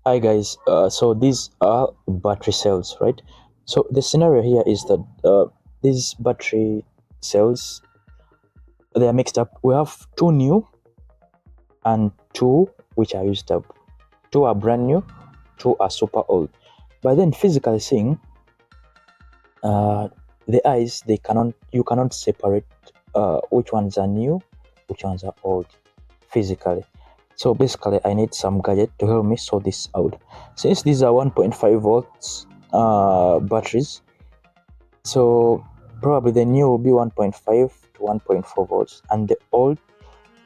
Hi guys, so these are battery cells, right? So the scenario here is that these battery cells, they are mixed up. We have two new and two which are used up. Two are brand new, two are super old. But then physically seeing, uh, the eyes, you cannot separate which ones are new, which ones are old physically. So basically I need some gadget to help me sort this out. Since these are 1.5 volts batteries, so probably the new will be 1.5 to 1.4 volts and the old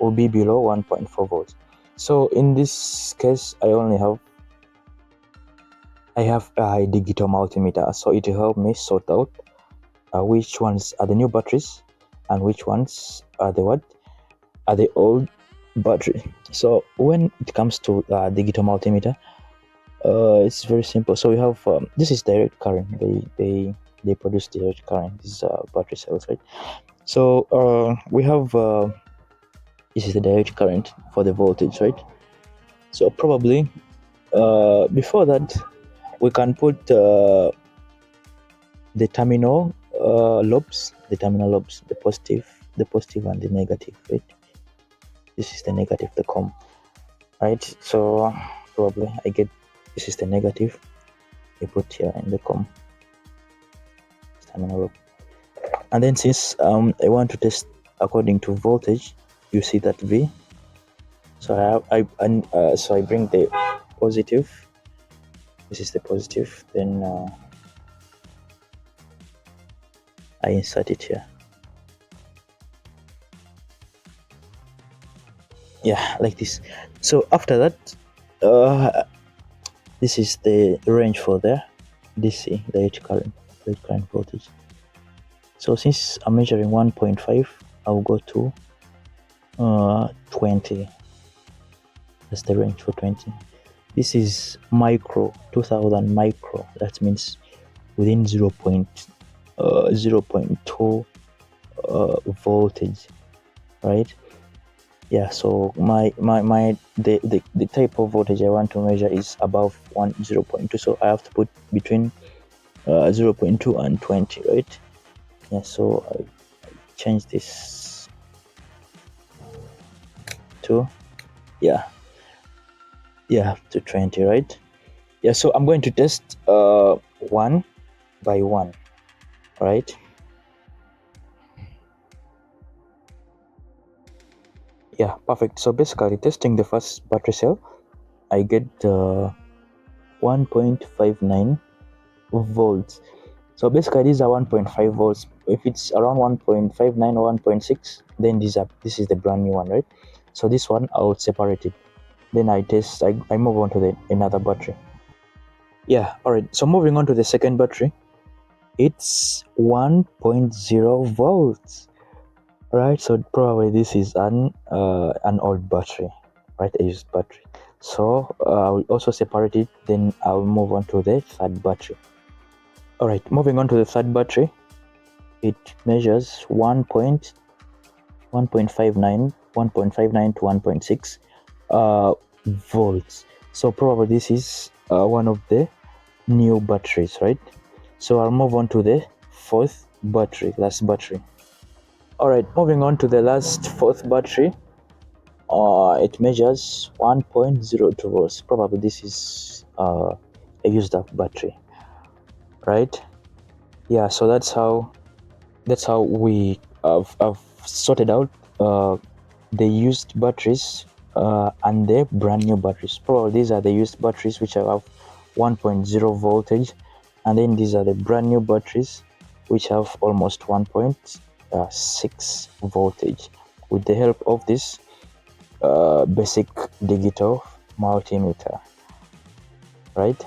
will be below 1.4 volts. So in this case I have a digital multimeter, so it will help me sort out which ones are the new batteries and which ones are the old battery. So when it comes to digital multimeter, it's very simple. So we have this is direct current. They produce direct current. These battery cells, right? So we have this is the direct current for the voltage, right? So probably before that we can put the terminal lobes, the positive and the negative, right? This is the negative, the COM, right? So probably I get this is the negative. I put here in the COM terminal lobe. And then since I want to test according to voltage, you see that V. So so I bring the positive. This is the positive. Then I insert it here. Yeah, like this. So after that, this is the range for the DC, the direct current voltage. So since I'm measuring 1.5, I'll go to 20. That's the range for 20. This is micro, 2000 micro. That means within 0.2 voltage, right? Yeah, so the type of voltage I want to measure is above 0.2, so I have to put between 0.2 and 20, right? Yeah, so I change this to to 20, right? Yeah, so I'm going to test one by one, right? Yeah, perfect. So basically testing the first battery cell, I get 1.59 volts. So basically these are 1.5 volts. If it's around 1.59 or 1.6, then this is the brand new one, right? So this one I'll separate it. Then I move on to the another battery. Yeah, all right. So moving on to the second battery, it's 1.0 volts, right? So probably this is an old battery, right? A used battery. So I will also separate it. Then I'll move on to the third battery. All right, moving on to the third battery, it measures 1.59 to 1.6 volts. So probably this is one of the new batteries, right? So I'll move on to the last battery. All right, moving on to the fourth battery. It measures 1.02 volts. Probably this is a used up battery, right? Yeah, so that's how we have sorted out the used batteries and the brand new batteries. Probably these are the used batteries which have 1.0 voltage, and then these are the brand new batteries which have almost 1.6 voltage. With the help of this basic digital multimeter, right?